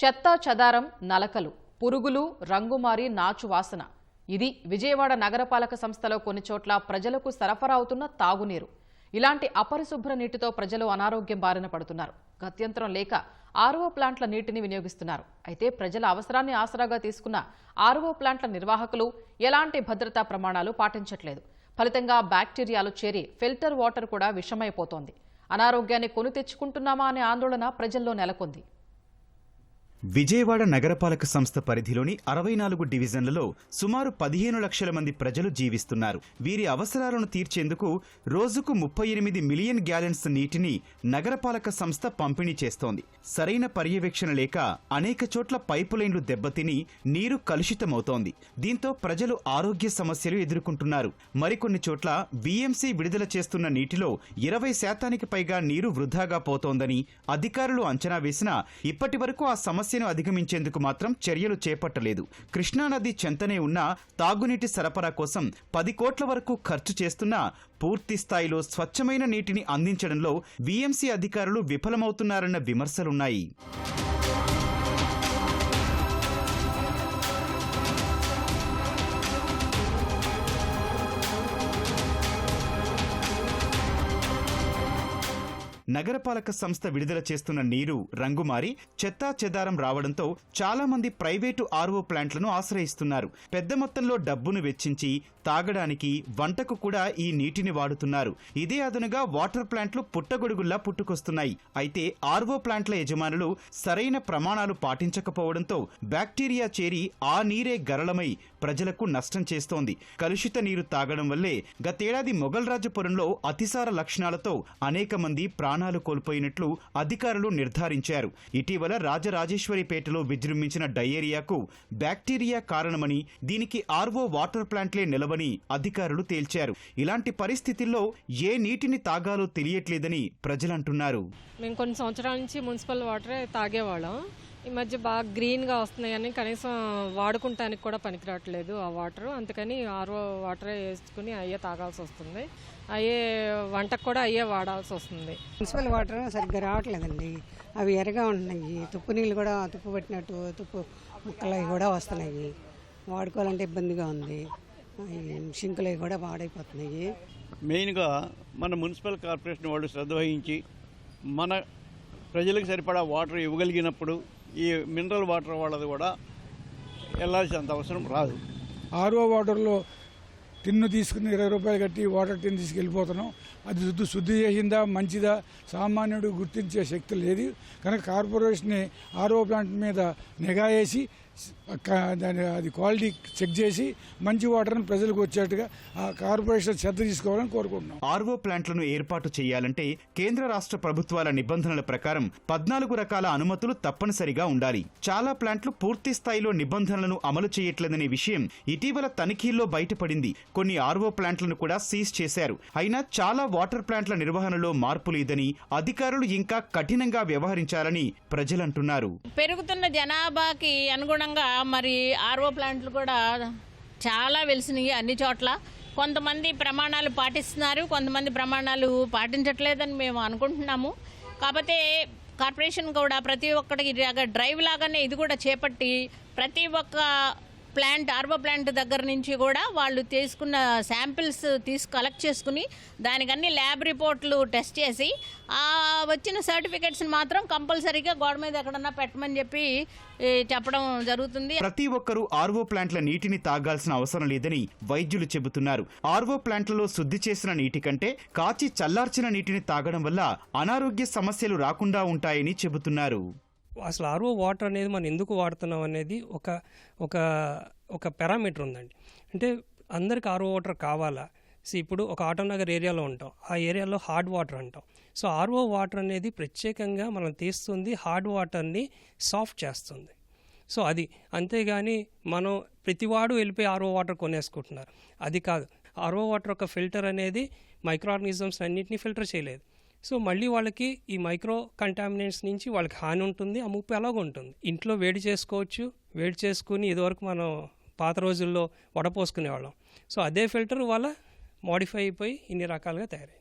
చెత్తా చెదారం, నలకలు, పురుగులు, రంగుమారి నాచు వాసన. ఇది విజయవాడ నగరపాలక సంస్థలో కొన్ని చోట్ల ప్రజలకు సరఫరా అవుతున్న తాగునీరు. ఇలాంటి అపరిశుభ్ర నీటితో ప్రజలు అనారోగ్యం బారిన పడుతున్నారు. గత్యంతరం లేక ఆర్ఓ ప్లాంట్ల నీటిని వినియోగిస్తున్నారు. అయితే ప్రజల అవసరాన్ని ఆసరాగా తీసుకున్న ఆర్ఓ ప్లాంట్ల నిర్వాహకులు ఎలాంటి భద్రతా ప్రమాణాలు పాటించట్లేదు. ఫలితంగా బ్యాక్టీరియాలు చేరి ఫిల్టర్ వాటర్ కూడా విషమైపోతోంది. అనారోగ్యాన్ని కొని తెచ్చుకుంటున్నామా అనే ఆందోళన ప్రజల్లో నెలకొంది. విజయవాడ నగరపాలక సంస్థ పరిధిలోని 64 డివిజన్లలో సుమారు 15 లక్షల మంది ప్రజలు జీవిస్తున్నారు. వీరి అవసరాలను తీర్చేందుకు రోజుకు 38 మిలియన్ గ్యాలన్స్ నీటిని నగరపాలక సంస్థ పంపిణీ చేస్తోంది. సరైన పర్యవేక్షణ లేక అనేక చోట్ల పైపులైన్లు దెబ్బతిని నీరు కలుషితమవుతోంది. దీంతో ప్రజలు ఆరోగ్య సమస్యలు ఎదుర్కొంటున్నారు. మరికొన్ని చోట్ల బీఎంసీ విడుదల చేస్తున్న నీటిలో 20% పైగా నీరు వృధాగా పోతోందని అధికారులు అంచనా వేసినా ఇప్పటి వరకు ఆ సమస్యను అధిగమించేందుకు మాత్రం చర్యలు చేపట్టలేదు. కృష్ణానది చెంతనే ఉన్న తాగునీటి సరఫరా కోసం 10 కోట్ల వరకు ఖర్చు చేస్తున్నా పూర్తి స్థాయిలో స్వచ్ఛమైన నీటిని అందించడంలో బీఎంసీ అధికారులు విఫలమవుతున్నారన్న విమర్శలున్నాయి. నగరపాలక సంస్థ విడుదల చేస్తున్న నీరు రంగుమారి చెత్తా చెదారం రావడంతో చాలా మంది ప్రైవేటు ఆర్ఓ ప్లాంట్లను ఆశ్రయిస్తున్నారు. పెద్ద మొత్తంలో డబ్బును వెచ్చించి తాగడానికి, వంటకు కూడా ఈ నీటిని వాడుతున్నారు. ఇదే అదనుగా వాటర్ ప్లాంట్లు పుట్టగొడుగుల్లా పుట్టుకొస్తున్నాయి. అయితే ఆర్ఓ ప్లాంట్ల యజమానులు సరైన ప్రమాణాలు పాటించకపోవడంతో బ్యాక్టీరియా చేరి ఆ నీరే గరళమై ప్రజలకు నష్టం చేస్తోంది. కలుషిత నీరు తాగడం వల్లే గతేడాది మొగల్రాజపురంలో అతిసార లక్షణాలతో అనేక మంది ప్రాణాలు కోల్పోయినట్లు అధికారులు నిర్ధారించారు. ఇటీవల రాజరాజేశ్వరిపేటలో విజృంభించిన డయేరియాకు బ్యాక్టీరియా కారణమని, దీనికి ఆర్ఓ వాటర్ ప్లాంట్లే నిలవని అధికారులు తేల్చారు. ఇలాంటి పరిస్థితుల్లో ఏ నీటిని తాగాలో తెలియట్లేదని ప్రజలంటున్నారు. మేము కొన్ని సంవత్సరాల నుంచి మున్సిపల్ వాటరే తాగేవాళ్ళం. ఈ మధ్య బాగా గ్రీన్గా వస్తున్నాయని కనీసం వాడుకుంటానికి కూడా పనికిరావట్లేదు ఆ వాటర్. అందుకని ఆర్ఓ వాటరే వేసుకుని అయ్యే తాగాల్సి వస్తుంది. అయ్యే వంటకు కూడా అయ్యే వాడాల్సి వస్తుంది. మున్సిపల్ వాటర్ సరిగ్గా రావట్లేదండి. అవి ఎర్రగా ఉంటున్నాయి. తుప్పు నీళ్ళు కూడా తుప్పు పట్టినట్టు తుప్పు ముక్కలు కూడా వస్తున్నాయి. వాడుకోవాలంటే ఇబ్బందిగా ఉంది. షింకులు కూడా పాడైపోతున్నాయి. మెయిన్గా మన మున్సిపల్ కార్పొరేషన్ వాళ్ళు శ్రద్ధ వహించి మన ప్రజలకు సరిపడా వాటర్ ఇవ్వగలిగినప్పుడు ఈ మినరల్ వాటర్ వాళ్ళది కూడా వెళ్ళాల్సినంత అవసరం రాదు. ఆర్ఓ వాటర్లో టిన్ను తీసుకుని 20 రూపాయలు కట్టి వాటర్ టిన్ తీసుకెళ్ళిపోతున్నాం. అది శుద్ధి చేసిందా, మంచిదా, సామాన్యుడు గుర్తించే శక్తి లేదు. కనుక కార్పొరేషన్ని ఆర్ఓ ప్లాంట్ మీద నిఘా వేసి అది క్వాలిటీ చెక్ చేసి మంచి వాటర్ని ప్రజలకు వచ్చేట్టుగా ఆ కార్పొరేషన్ శ్రద్ధ తీసుకోవాలని కోరుకుంటున్నాం. ఆర్ఓ ప్లాంట్లను ఏర్పాటు చేయాలంటే కేంద్ర రాష్ట్ర ప్రభుత్వాల నిబంధనల ప్రకారం 14 రకాల అనుమతులు తప్పనిసరిగా ఉండాలి. చాలా ప్లాంట్లు పూర్తి స్థాయిలో నిబంధనలను అమలు చేయట్లేదనే విషయం ఇటీవల తనిఖీల్లో బయటపడింది. కొన్ని ఆర్ఓ ప్లాంట్లను కూడా సీజ్ చేశారు. అయినా చాలా వాటర్ ప్లాంట్ల నిర్వహణలో మార్పు లేదని, అధికారులు ఇంకా కఠినంగా వ్యవహరించాలని ప్రజలంటున్నారు. పెరుగుతున్న జనాభాకి అనుగుణంగా మరి ఆర్ఓ ప్లాంట్లు కూడా చాలా వెలిసినాయి అన్ని చోట్ల. కొంతమంది ప్రమాణాలు పాటిస్తున్నారు, కొంతమంది ప్రమాణాలు పాటించట్లేదని మేము అనుకుంటున్నాము. కాకపోతే కార్పొరేషన్ కూడా ప్రతి ఒక్కడికి డ్రైవ్ లాగానే ఇది కూడా చేపట్టి ప్రతి ఒక్క ప్లాంట్ ఆర్ఓ ప్లాంట్ దగ్గర నుంచి కూడా వాళ్ళు తీసుకున్న శాంపిల్స్ కలెక్ట్ చేసుకుని దానికన్నీ ల్యాబ్ రిపోర్ట్లు టెస్ట్ చేసి ఆ వచ్చిన సర్టిఫికెట్స్ని మాత్రం కంపల్సరీగా గోడ మీద ఎక్కడన్నా పెట్టమని చెప్పి చెప్పడం జరుగుతుంది. ప్రతి ఒక్కరూ ఆర్ఓ ప్లాంట్ల నీటిని తాగాల్సిన అవసరం లేదని వైద్యులు చెబుతున్నారు. ఆర్ఓ ప్లాంట్లలో శుద్ధి చేసిన నీటి కంటే కాచి చల్లార్చిన నీటిని తాగడం వల్ల అనారోగ్య సమస్యలు రాకుండా ఉంటాయని చెబుతున్నారు. అసలు ఆర్ఓ వాటర్ అనేది మనం ఎందుకు వాడుతున్నాం అనేది ఒక పారామీటర్ ఉందండి. అంటే అందరికి ఆర్ఓ వాటర్ కావాలా? ఇప్పుడు ఒక ఆటోనగర్ ఏరియాలో ఉంటాం, ఆ ఏరియాలో హార్డ్ వాటర్ అంటాం. సో ఆర్ఓ వాటర్ అనేది ప్రత్యేకంగా మనం తీస్తుంది, హార్డ్ వాటర్ని సాఫ్ట్ చేస్తుంది. సో అది అంతేగాని మనం ప్రతివాడు వెళ్ళిపోయి ఆర్ఓ వాటర్ కొనేసుకుంటున్నారు, అది కాదు. ఆర్ఓ వాటర్ ఒక ఫిల్టర్ అనేది మైక్రో ఆర్గానిజమ్స్ అన్నింటినీ ఫిల్టర్ చేయలేదు. సో మళ్ళీ వాళ్ళకి ఈ మైక్రో కంటామినెంట్స్ నుంచి వాళ్ళకి హాని ఉంటుంది, ఆ ముప్పు ఎలాగో ఉంటుంది. ఇంట్లో వేడి చేసుకోవచ్చు, వేడి చేసుకుని ఇదివరకు మనం పాత రోజుల్లో వడపోసుకునేవాళ్ళం. సో అదే ఫిల్టర్ వాళ్ళ మోడిఫై అయిపోయి ఇన్ని రకాలుగా తయారయ్యాయి.